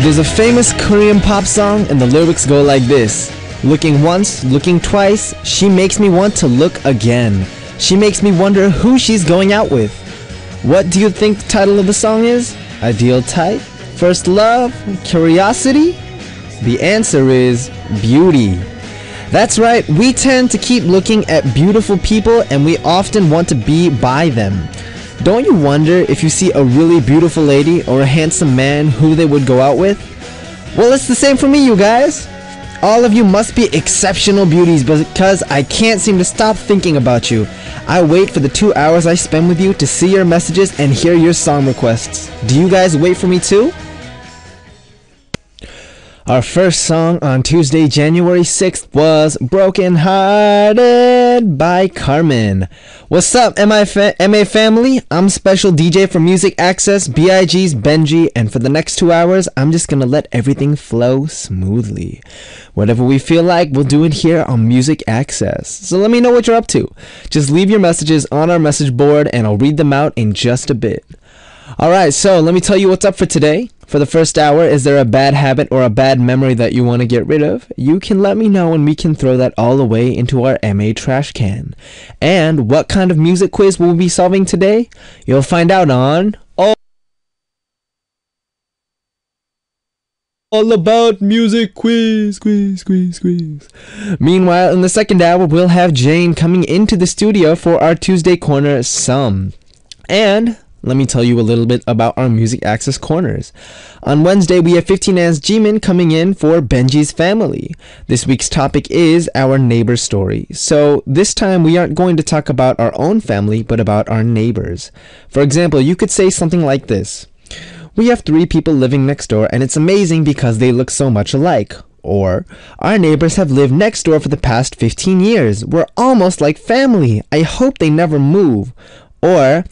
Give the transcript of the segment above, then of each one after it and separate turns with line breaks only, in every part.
There's a famous Korean pop song and the lyrics go like this. Looking once, looking twice, she makes me want to look again. She makes me wonder who she's going out with. What do you think the title of the song is? Ideal type? First love? Curiosity? The answer is beauty. That's right, we tend to keep looking at beautiful people and we often want to be by them. Don't you wonder if you see a really beautiful lady or a handsome man who they would go out with? Well, it's the same for me, you guys. All of you must be exceptional beauties because I can't seem to stop thinking about you. I wait for the 2 hours I spend with you to see your messages and hear your song requests. Do you guys wait for me too? Our first song on Tuesday, January 6th was Broken Hearted by Carmen. What's up, MA family? I'm Special DJ for Music Access, BIG's Benji, and for the next 2 hours, I'm just gonna let everything flow smoothly. Whatever we feel like, we'll do it here on Music Access. So let me know what you're up to. Just leave your messages on our message board and I'll read them out in just a bit. Alright, so let me tell you what's up for today. For the first hour, is there a bad habit or a bad memory that you want to get rid of? You can let me know and we can throw that all away into our MA trash can. And what kind of music quiz will we be solving today? You'll find out on All About Music Quiz. Meanwhile, in the second hour, we'll have Jane coming into the studio for our Tuesday Corner Some. And let me tell you a little bit about our Music Access Corners. On Wednesday, we have 15 Ans Jimin coming in for Benji's Family. This week's topic is our neighbor story. So this time we aren't going to talk about our own family, but about our neighbors. For example, you could say something like this. We have 3 people living next door and it's amazing because they look so much alike. Or, our neighbors have lived next door for the past 15 years. We're almost like family. I hope they never move. Or,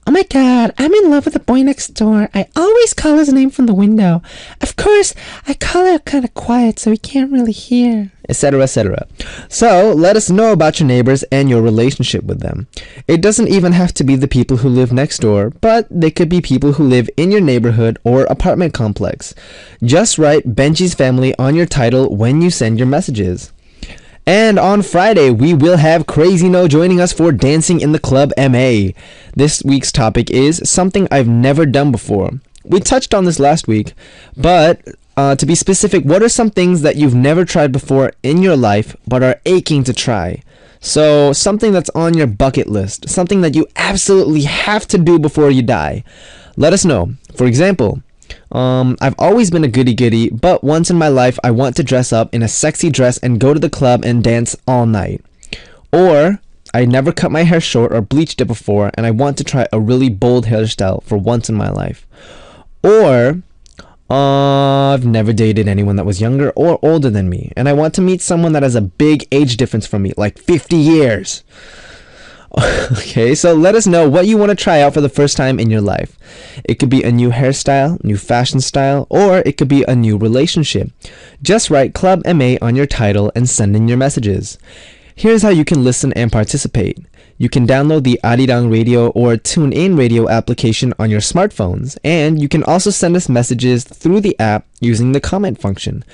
oh my god, I'm in love with the boy next door. I always call his name from the window. Of course, I call it kind of quiet so he can't really hear. Etc, etc. So, let us know about your neighbors and your relationship with them. It doesn't even have to be the people who live next door, but they could be people who live in your neighborhood or apartment complex. Just write Benji's Family on your title when you send your messages. And on Friday, we will have Crazy No joining us for Dancing in the Club MA. This week's topic is something I've never done before. We touched on this last week, but to be specific, what are some things that you've never tried before in your life but are aching to try? So something that's on your bucket list, something that you absolutely have to do before you die. Let us know. For example, I've always been a goody-goody, but once in my life I want to dress up in a sexy dress and go to the club and dance all night. Or, I never cut my hair short or bleached it before and I want to try a really bold hairstyle for once in my life. Or, I've never dated anyone that was younger or older than me and I want to meet someone that has a big age difference from me, like 50 years. Okay, so let us know what you want to try out for the first time in your life. It could be a new hairstyle, new fashion style, or it could be a new relationship. Just write Club MA on your title and send in your messages. Here's how you can listen and participate. You can download the Arirang Radio or TuneIn Radio application on your smartphones, and you can also send us messages through the app using the comment function.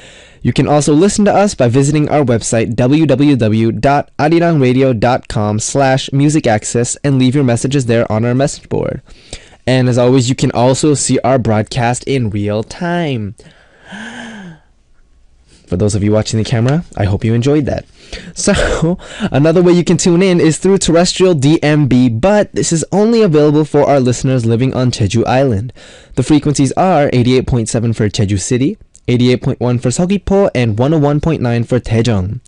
You can also listen to us by visiting our website www.arirangradio.com/musicaccess and leave your messages there on our message board. And as always, you can also see our broadcast in real time. For those of you watching the camera, I hope you enjoyed that. So, another way you can tune in is through terrestrial DMB, but this is only available for our listeners living on Jeju Island. The frequencies are 88.7 for Jeju City, 88.1 for Seogwipo, and 101.9 for Daejeon.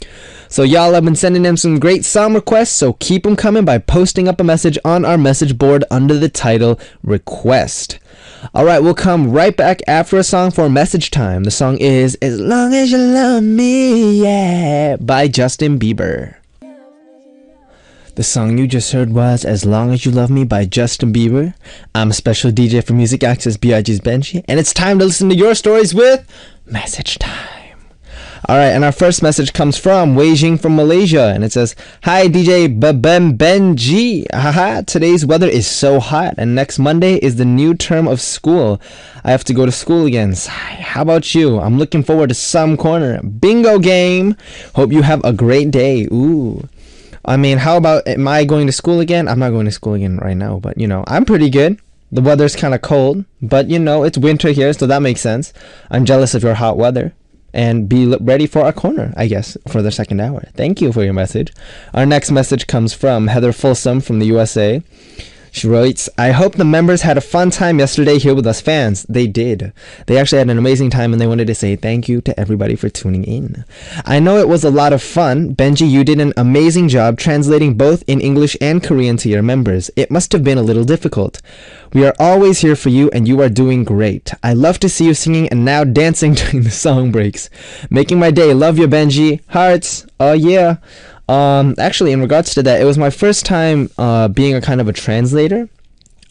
So y'all have been sending them some great song requests, so keep them coming by posting up a message on our message board under the title Request. Alright, we'll come right back after a song for message time. The song is As Long As You Love Me, Yeah, by Justin Bieber. The song you just heard was As Long As You Love Me by Justin Bieber. I'm a special DJ for Music Access, BIG's Benji, and it's time to listen to your stories with Message Time. Alright, and our first message comes from Weijing from Malaysia, and it says, "Hi DJ Benji. Haha, today's weather is so hot, and next Monday is the new term of school. I have to go to school again. How about you? I'm looking forward to some corner. Bingo game. Hope you have a great day." Ooh. I mean, how about, am I going to school again? I'm not going to school again right now, but I'm pretty good. The weather's kind of cold, but it's winter here, so that makes sense. I'm jealous of your hot weather. And be ready for our corner, I guess, for the second hour. Thank you for your message. Our next message comes from Heather Folsom from the USA. She writes, "I hope the members had a fun time yesterday here with us fans." They did. They actually had an amazing time, and they wanted to say thank you to everybody for tuning in. "I know it was a lot of fun. Benji, you did an amazing job translating both in English and Korean to your members. It must have been a little difficult. We are always here for you, and you are doing great. I love to see you singing and now dancing during the song breaks. Making my day. Love you, Benji. Hearts. Oh, yeah." Actually, in regards to that, it was my first time being a kind of a translator,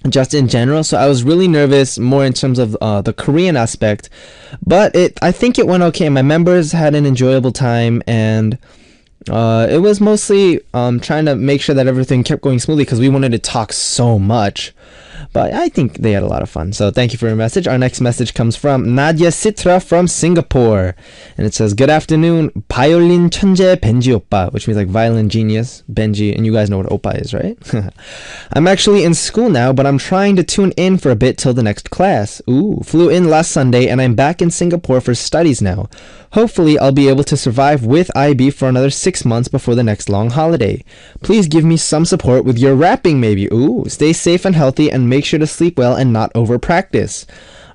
just in general, so I was really nervous more in terms of the Korean aspect, but I think it went okay. My members had an enjoyable time, and it was mostly trying to make sure that everything kept going smoothly because we wanted to talk so much. But I think they had a lot of fun. So thank you for your message. Our next message comes from Nadia Sitra from Singapore. And it says, "Good afternoon, violin 천재 Benji oppa," which means like violin genius, Benji. And you guys know what oppa is, right? "I'm actually in school now, but I'm trying to tune in for a bit till the next class. Ooh, flew in last Sunday and I'm back in Singapore for studies now. Hopefully I'll be able to survive with IB for another 6 months before the next long holiday. Please give me some support with your rapping maybe. Ooh, stay safe and healthy and make sure to sleep well and not over practice."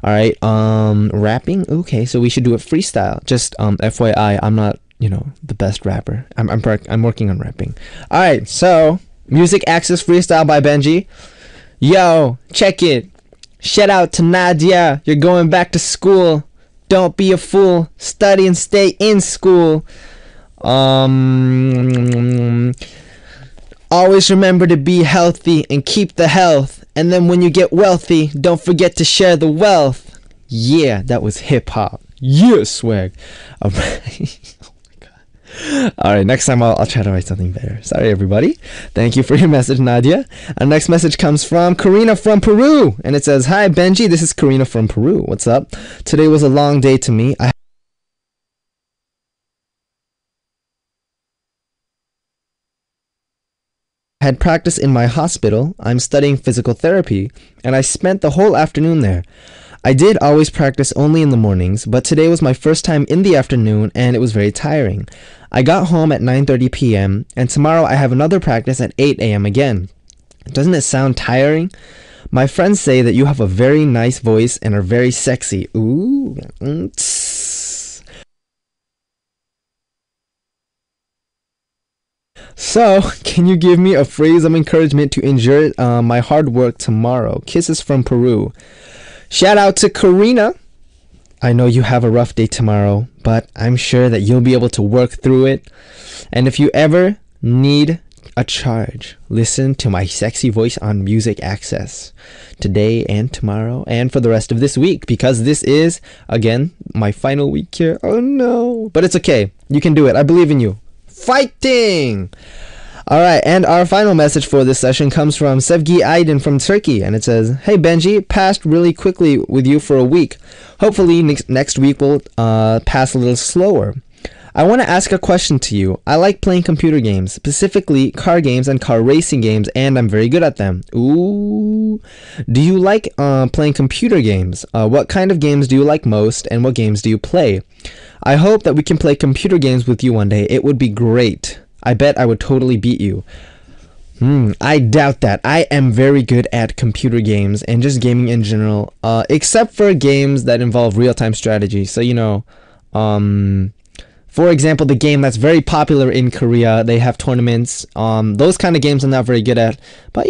Alright, rapping? Okay, so we should do it freestyle. Just FYI, I'm not, the best rapper. I'm working on rapping. Alright, so Music Access Freestyle by Benji. Yo, check it. Shout out to Nadia. You're going back to school. Don't be a fool. Study and stay in school. Always remember to be healthy and keep the health. And then when you get wealthy, don't forget to share the wealth. Yeah, that was hip hop. Yeah, swag. Alright. Alright, next time I'll try to write something better. Sorry, everybody. Thank you for your message, Nadia. Our next message comes from Karina from Peru. And it says, "Hi, Benji. This is Karina from Peru. What's up? Today was a long day to me. I had practice in my hospital. I'm studying physical therapy, and I spent the whole afternoon there. I did always practice only in the mornings, but today was my first time in the afternoon, and it was very tiring. I got home at 9:30 p.m., and tomorrow I have another practice at 8 a.m. again. Doesn't it sound tiring? My friends say that you have a very nice voice and are very sexy. Ooh. So, can you give me a phrase of encouragement to endure my hard work tomorrow? Kisses from Peru." Shout out to Karina. I know you have a rough day tomorrow, but I'm sure that you'll be able to work through it. And if you ever need a charge, listen to my sexy voice on Music Access today and tomorrow and for the rest of this week, because this is, again, my final week here. Oh no. But it's okay. You can do it. I believe in you. Fighting! Alright, and our final message for this session comes from Sevgi Aydin from Turkey, and it says, "Hey Benji, passed really quickly with you for a week. Hopefully next week will pass a little slower. I want to ask a question to you. I like playing computer games, specifically car games and car racing games, and I'm very good at them." Ooh. "Do you like playing computer games? What kind of games do you like most, and what games do you play? I hope that we can play computer games with you one day. It would be great. I bet I would totally beat you." I doubt that. I am very good at computer games and just gaming in general, except for games that involve real-time strategy. So, for example, the game that's very popular in Korea, they have tournaments. Those kind of games I'm not very good at. But,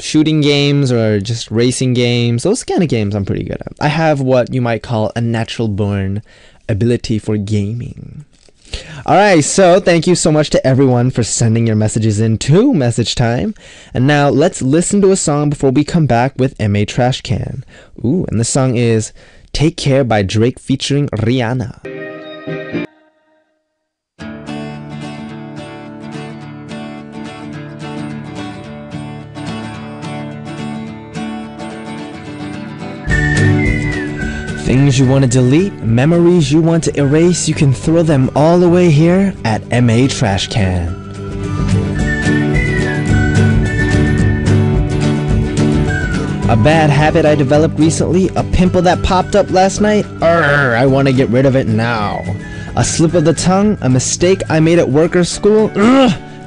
shooting games or just racing games, those kind of games I'm pretty good at. I have what you might call a natural-born ability for gaming. Alright, so thank you so much to everyone for sending your messages in to Message Time. And now let's listen to a song before we come back with MA Trash Can. Ooh, and the song is Take Care by Drake featuring Rihanna. Things you want to delete, memories you want to erase, you can throw them all away here at MA Trash Can. A bad habit I developed recently, a pimple that popped up last night, I want to get rid of it now. A slip of the tongue, a mistake I made at work or school,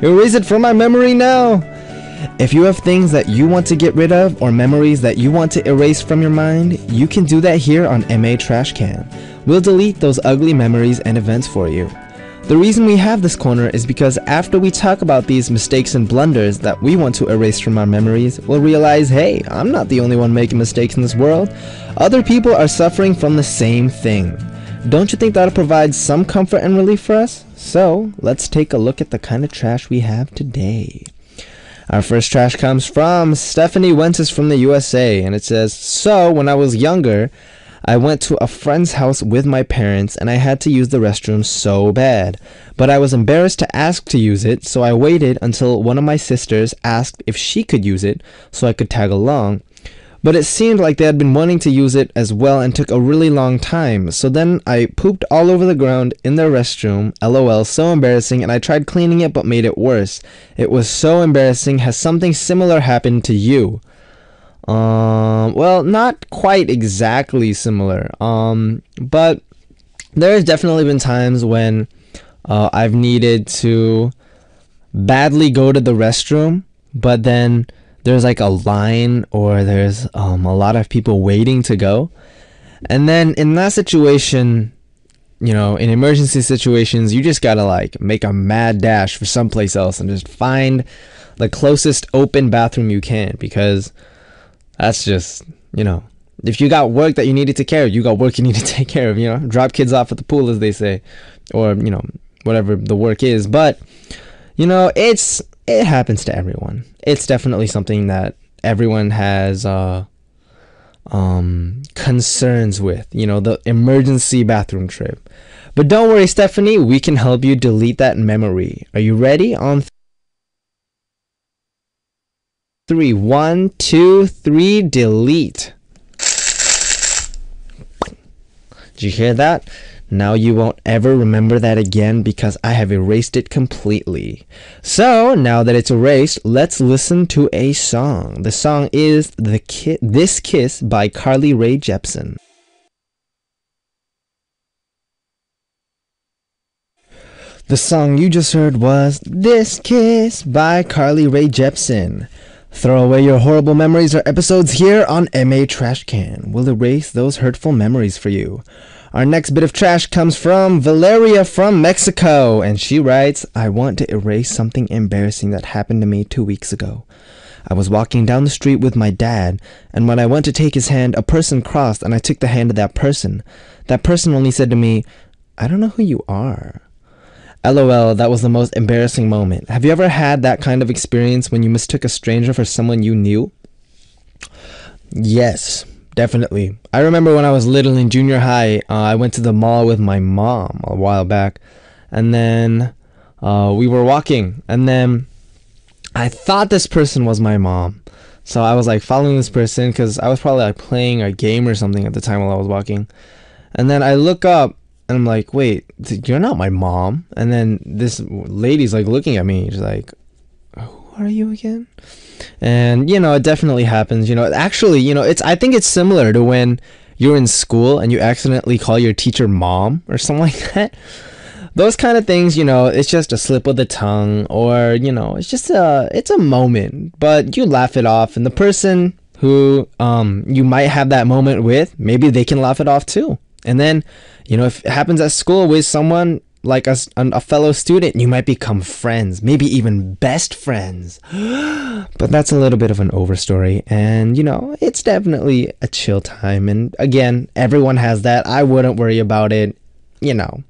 erase it from my memory now. If you have things that you want to get rid of or memories that you want to erase from your mind, you can do that here on MA Trash Can. We'll delete those ugly memories and events for you. The reason we have this corner is because after we talk about these mistakes and blunders that we want to erase from our memories, we'll realize, hey, I'm not the only one making mistakes in this world. Other people are suffering from the same thing. Don't you think that'll provide some comfort and relief for us? So, let's take a look at the kind of trash we have today. Our first trash comes from Stephanie Wences from the USA, and it says, so when I was younger, I went to a friend's house with my parents and I had to use the restroom so bad. But I was embarrassed to ask to use it, so I waited until one of my sisters asked if she could use it so I could tag along. But it seemed like they had been wanting to use it as well and took a really long time. So then I pooped all over the ground in their restroom. LOL, so embarrassing, and I tried cleaning it but made it worse. It was so embarrassing. Has something similar happened to you? Well, not quite exactly similar. But there's definitely been times when I've needed to badly go to the restroom, but then there's like a line or there's a lot of people waiting to go. And then in that situation, you know, in emergency situations, you just gotta like make a mad dash for someplace else and just find the closest open bathroom you can, because that's just, you know, if you got work that you need to take care of, you got work you need to take care of, you know, drop kids off at the pool, as they say, or, you know, whatever the work is. But, you know, it happens to everyone. It's definitely something that everyone has concerns with, you know, the emergency bathroom trip. But don't worry, Stephanie, we can help you delete that memory. Are you ready? On 3, 1, 2, 3, delete. Did you hear that? Now you won't ever remember that again because I have erased it completely. So now that it's erased, let's listen to a song. The song is This Kiss by Carly Rae Jepsen. The song you just heard was This Kiss by Carly Rae Jepsen. Throw away your horrible memories or episodes here on MA Trash Can. We'll erase those hurtful memories for you. Our next bit of trash comes from Valeria from Mexico, and she writes, I want to erase something embarrassing that happened to me 2 weeks ago. I was walking down the street with my dad, and when I went to take his hand, a person crossed, and I took the hand of that person. That person only said to me, I don't know who you are. LOL, that was the most embarrassing moment. Have you ever had that kind of experience when you mistook a stranger for someone you knew? Yes, definitely. I remember when I was little in junior high, I went to the mall with my mom a while back, and then we were walking, and then I thought this person was my mom. So I was like following this person because I was probably like playing a game or something at the time while I was walking. And then I look up, and I'm like, wait, you're not my mom. And then this lady's like looking at me. She's like, who are you again? And, you know, it definitely happens. You know, actually, you know, I think it's similar to when you're in school and you accidentally call your teacher mom or something like that. Those kind of things, you know, it's just a slip of the tongue, or, you know, it's a moment, but you laugh it off. And the person who you might have that moment with, maybe they can laugh it off too. And then, you know, if it happens at school with someone like a fellow student, you might become friends, maybe even best friends. But that's a little bit of an overstory. And, you know, it's definitely a chill time. And again, everyone has that. I wouldn't worry about it. You know,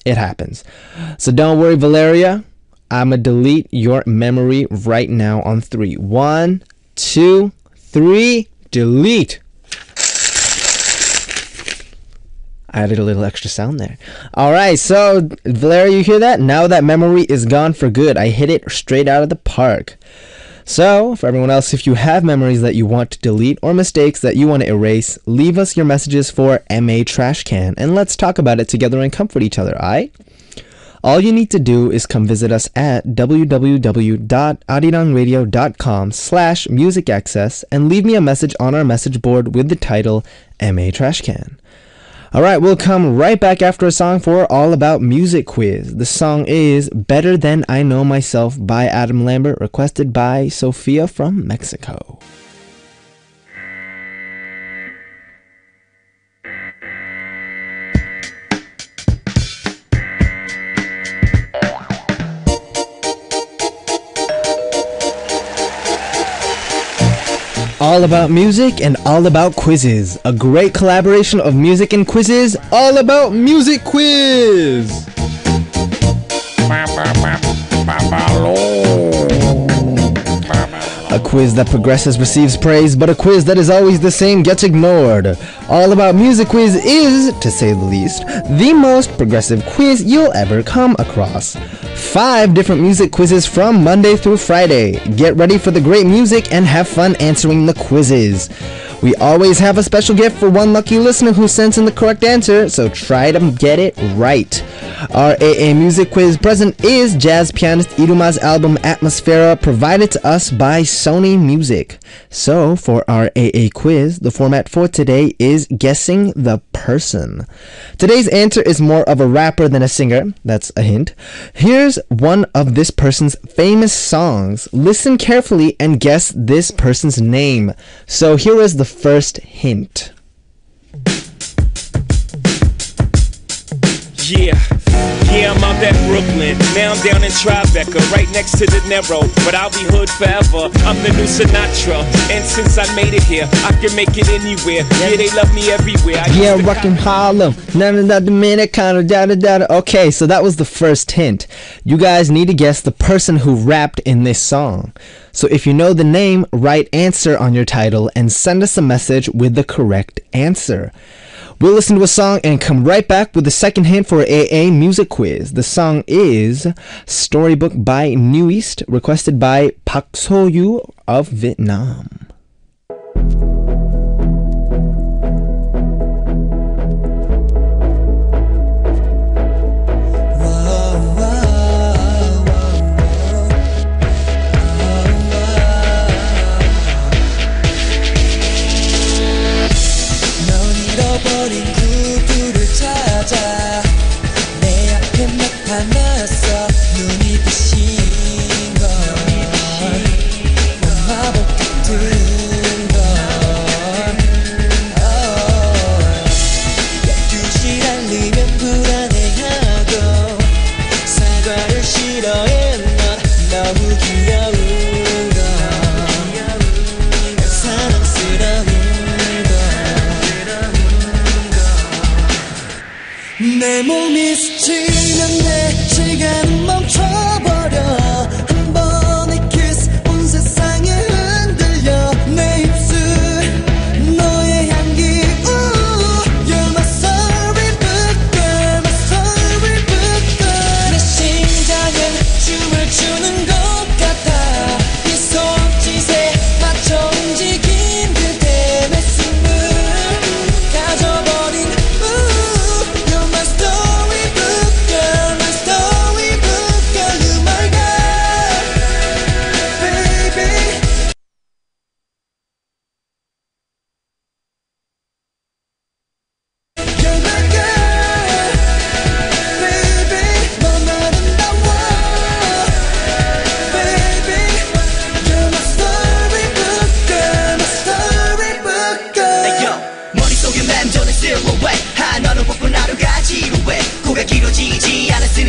it happens. So don't worry, Valeria. I'm going to delete your memory right now on 3. 1, 2, 3, delete. I added a little extra sound there. Alright, so Valeria, you hear that? Now that memory is gone for good. I hit it straight out of the park. So, for everyone else, if you have memories that you want to delete or mistakes that you want to erase, leave us your messages for MA Trash Can, and let's talk about it together and comfort each other, alright? All you need to do is come visit us at www.arirangradio.com/musicaccess and leave me a message on our message board with the title MA Trash Can. Alright, we'll come right back after a song for All About Music Quiz. The song is Better Than I Know Myself by Adam Lambert, requested by Sophia from Mexico. All about music and all about quizzes. A great collaboration of music and quizzes. All About Music Quiz! A quiz that progresses receives praise, but a quiz that is always the same gets ignored. All About Music Quiz is, to say the least, the most progressive quiz you'll ever come across. 5 different music quizzes from Monday through Friday. Get ready for the great music and have fun answering the quizzes. We always have a special gift for one lucky listener who sends in the correct answer, so try to get it right. Our AA Music Quiz present is jazz pianist Iruma's album Atmosphera, provided to us by Sony Music. So, for our AA quiz, the format for today is guessing the person. Today's answer is more of a rapper than a singer. That's a hint. Here's one of this person's famous songs. Listen carefully and guess this person's name. So here is the first hint.
Yeah, I'm out at Brooklyn. Now I'm down in Tribeca, right next to the Narrow. But I'll be hood forever. I'm the new Sinatra. And since I made it here, I can make it anywhere. Yeah, they love me everywhere.
Yeah, rockin' Harlem. Okay, so that was the first hint. You guys need to guess the person who rapped in this song. So if you know the name, write answer on your title and send us a message with the correct answer. We'll listen to a song and come right back with the second hint for AA Music Quiz. The song is Storybook by New East, requested by Park So-yu of Vietnam.
내 몸이 스치면 내 시간은 멈춰버려 한 번의 kiss 온 세상이 흔들려 내 입술 너의 향기 You're my storybook girl my storybook girl 내 심장은 춤을 추는 것 같아 이 손짓에 맞춰 움직인 그대 내 숨을 가져버린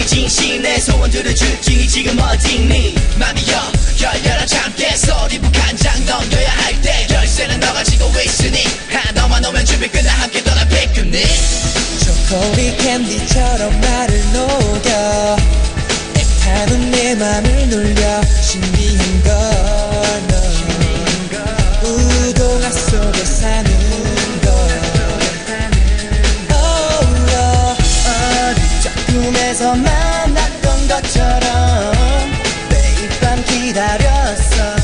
진심내 소원 들어줄 jin이 지금 어딨니 맘이여 열려라 잠깨 소리 북한장 넘겨야 할 때 열쇠는 너가 쥐고 있으니 너만 오면 준비 끝나 함께 떠나 피크닉 초콜릿 캔디처럼 나를 녹여 애타는 내 맘을 눌려 신비한 걸 너 우동화 속에 사는 꿈에서 만났던 것처럼 매일 밤 기다렸어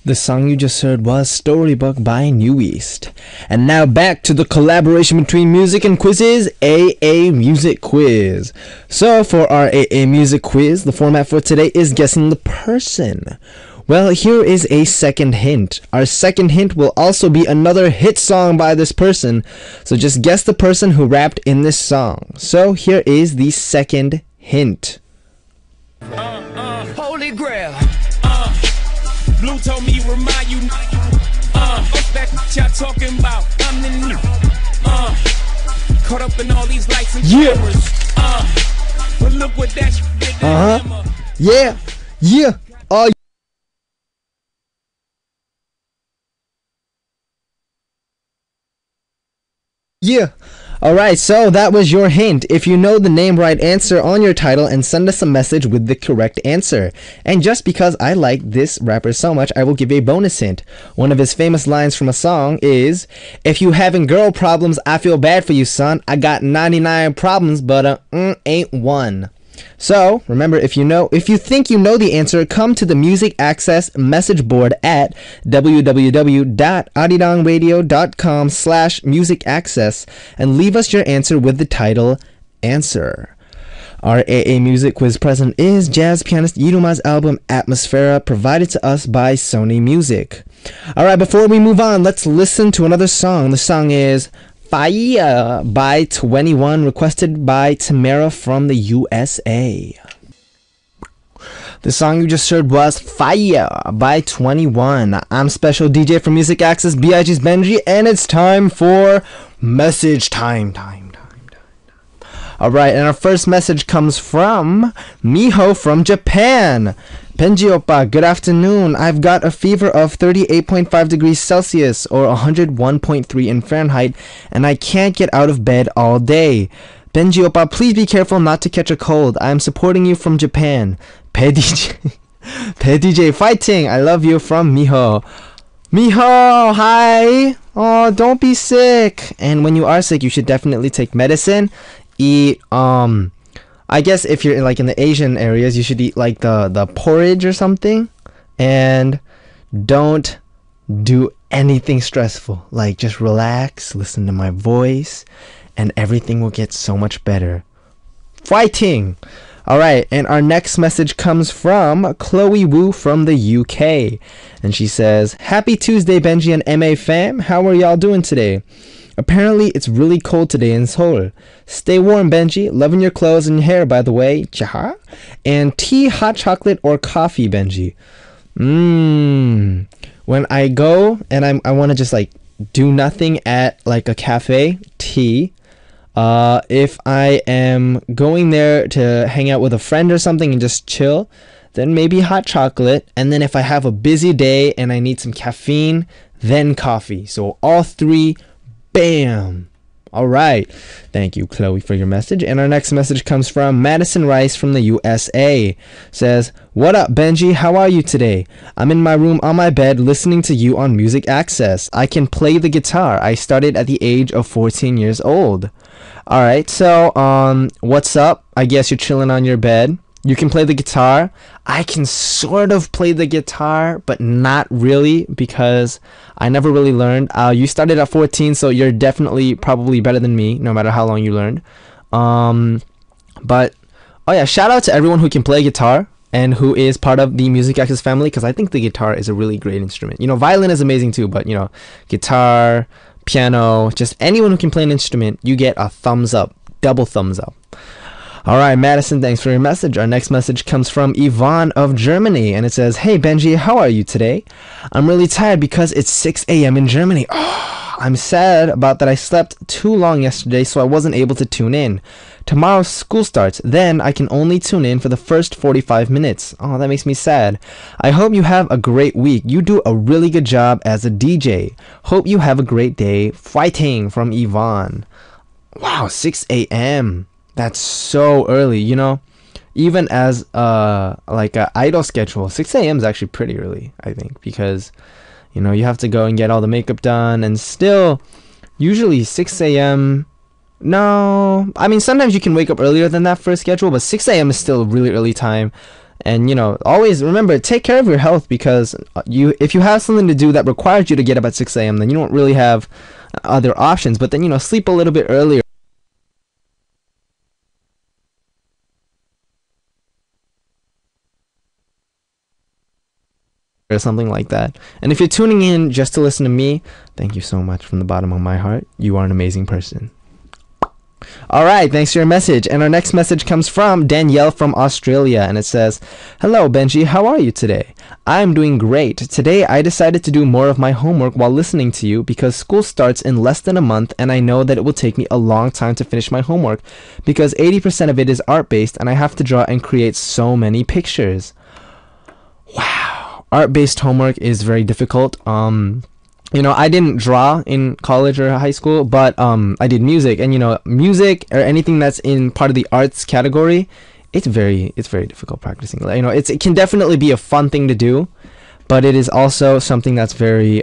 The song you just heard was Storybook by New East. And now back to the collaboration between music and quizzes, AA Music Quiz. So for our AA Music Quiz, the format for today is guessing the person. Well, here is a second hint. Our second hint will also be another hit song by this person. So just guess the person who rapped in this song. So here is the second hint.
Holy Grail. Blue told me remind you. What's that y'all talking about? I'm the new. Caught up in all these lights and cameras. But look what that did.
Yeah. Oh. Yeah. Alright, so that was your hint. If you know the name, write answer on your title and send us a message with the correct answer. And just because I like this rapper so much, I will give a bonus hint. One of his famous lines from a song is, "If you having girl problems, I feel bad for you, son. I got 99 problems, but ain't one." So, remember, if you think you know the answer, come to the Music Access message board at www.arirangradio.com/musicaccess and leave us your answer with the title Answer. Our AA Music Quiz present is jazz pianist Yiruma's album Atmosphera, provided to us by Sony Music. Alright, before we move on, let's listen to another song. The song is Fire by 21, requested by Tamara from the USA. The song you just heard was Fire by 21. I'm Special DJ for Music Access, BIG's Benji, and it's time for message time. Alright, and our first message comes from Miho from Japan. Benji oppa, good afternoon. I've got a fever of 38.5 degrees Celsius or 101.3 in Fahrenheit, and I can't get out of bed all day. Benji oppa, please be careful not to catch a cold. I'm supporting you from Japan. Pedj DJ fighting. I love you from Miho. Miho, hi. Oh, don't be sick. And when you are sick, you should definitely take medicine. Eat I guess if you're like in the Asian areas, you should eat like the porridge or something, and don't do anything stressful. Like just relax, listen to my voice, and everything will get so much better. Fighting. Alright, and our next message comes from Chloe Wu from the UK, and she says, "Happy Tuesday, Benji and MA fam. How are y'all doing today? Apparently, it's really cold today in Seoul. Stay warm, Benji. Loving your clothes and your hair, by the way. Jaha. And tea, hot chocolate, or coffee, Benji." When I go and I want to just like do nothing at like a cafe, tea. If I am going there to hang out with a friend or something and just chill, then maybe hot chocolate. And then if I have a busy day and I need some caffeine, then coffee. So all three. Bam! Alright. Thank you, Chloe, for your message. And our next message comes from Madison Rice from the USA. Says, "What up, Benji? How are you today? I'm in my room on my bed listening to you on Music Access. I can play the guitar. I started at the age of 14 years old." Alright, so, what's up? I guess you're chilling on your bed. You can play the guitar. I can sort of play the guitar, but not really because I never really learned. You started at 14, so you're definitely probably better than me, no matter how long you learned. But, oh yeah, shout out to everyone who can play guitar and who is part of the Music Access family, because I think the guitar is a really great instrument. You know, violin is amazing too, but, you know, guitar, piano, just anyone who can play an instrument, you get a thumbs up, double thumbs up. Alright, Madison, thanks for your message. Our next message comes from Yvonne of Germany, and it says, "Hey Benji, how are you today? I'm really tired because it's 6 a.m. in Germany. Oh, I'm sad about that I slept too long yesterday, so I wasn't able to tune in. Tomorrow school starts, then I can only tune in for the first 45 minutes. Oh, that makes me sad. I hope you have a great week. You do a really good job as a DJ. Hope you have a great day. Fighting," from Yvonne. Wow, 6 a.m. That's so early, you know. Even as like a idol schedule, 6 a.m. is actually pretty early, I think, because you know you have to go and get all the makeup done, and still usually 6 a.m. No, I mean sometimes you can wake up earlier than that for a schedule, but 6 a.m. is still a really early time, And always remember, take care of your health, because if you have something to do that requires you to get up at 6 a.m., then you don't really have other options. But then sleep a little bit earlier or something like that. And if you're tuning in just to listen to me, thank you so much from the bottom of my heart. You are an amazing person. Alright, thanks for your message. And our next message comes from Danielle from Australia, and it says, "Hello Benji, how are you today? I'm doing great. Today I decided to do more of my homework while listening to you because school starts in less than a month, and I know that it will take me a long time to finish my homework because 80% of it is art-based and I have to draw and create so many pictures." Wow. Art-based homework is very difficult. I didn't draw in college or high school, but I did music, and music or anything that's in part of the arts category, it's very difficult practicing. It can definitely be a fun thing to do, but it is also something that's very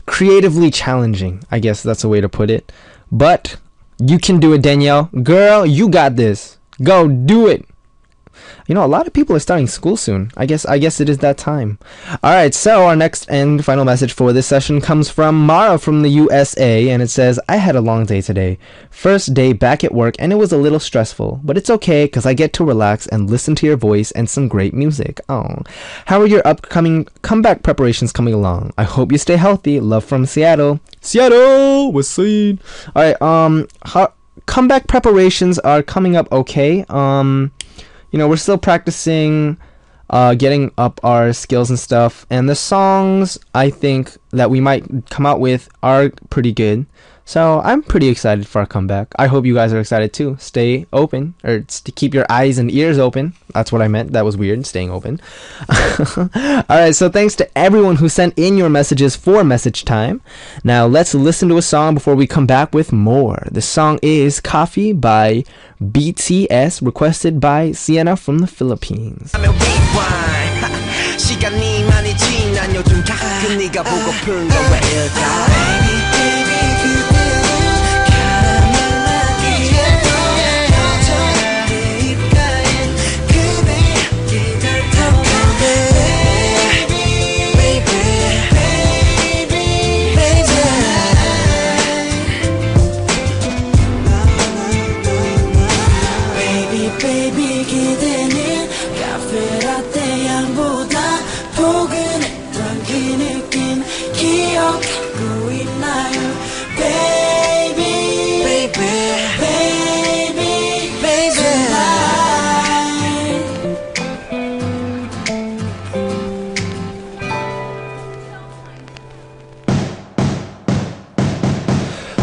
creatively challenging. I guess that's a way to put it. But you can do it, Danielle. Girl, you got this. Go do it. A lot of people are starting school soon. I guess it is that time. Alright, so our next and final message for this session comes from Mara from the USA, and it says, "I had a long day today. First day back at work, and it was a little stressful, but it's okay because I get to relax and listen to your voice and some great music. Oh, how are your upcoming comeback preparations coming along? I hope you stay healthy. Love from Seattle." Seattle, what's up? Alright, comeback preparations are coming up okay. We're still practicing, getting up our skills and stuff, and the songs I think that we might come out with are pretty good. So I'm pretty excited for our comeback. I hope you guys are excited too. Stay open, or to keep your eyes and ears open. That's what I meant. That was weird, staying open. Alright, so thanks to everyone who sent in your messages for message time. Now let's listen to a song before we come back with more. The song is Coffee by BTS, requested by Sienna from the Philippines.
시간이 많이 지난 요즘 가끔 네가 보고픈 건 왜일까?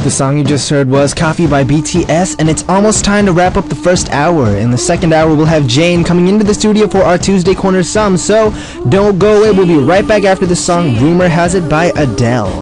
The song you just heard was Coffee by BTS, and it's almost time to wrap up the first hour. In the second hour, we'll have Jane coming into the studio for our Tuesday Corner Sum, so don't go away. We'll be right back after the song Rumor Has It by Adele.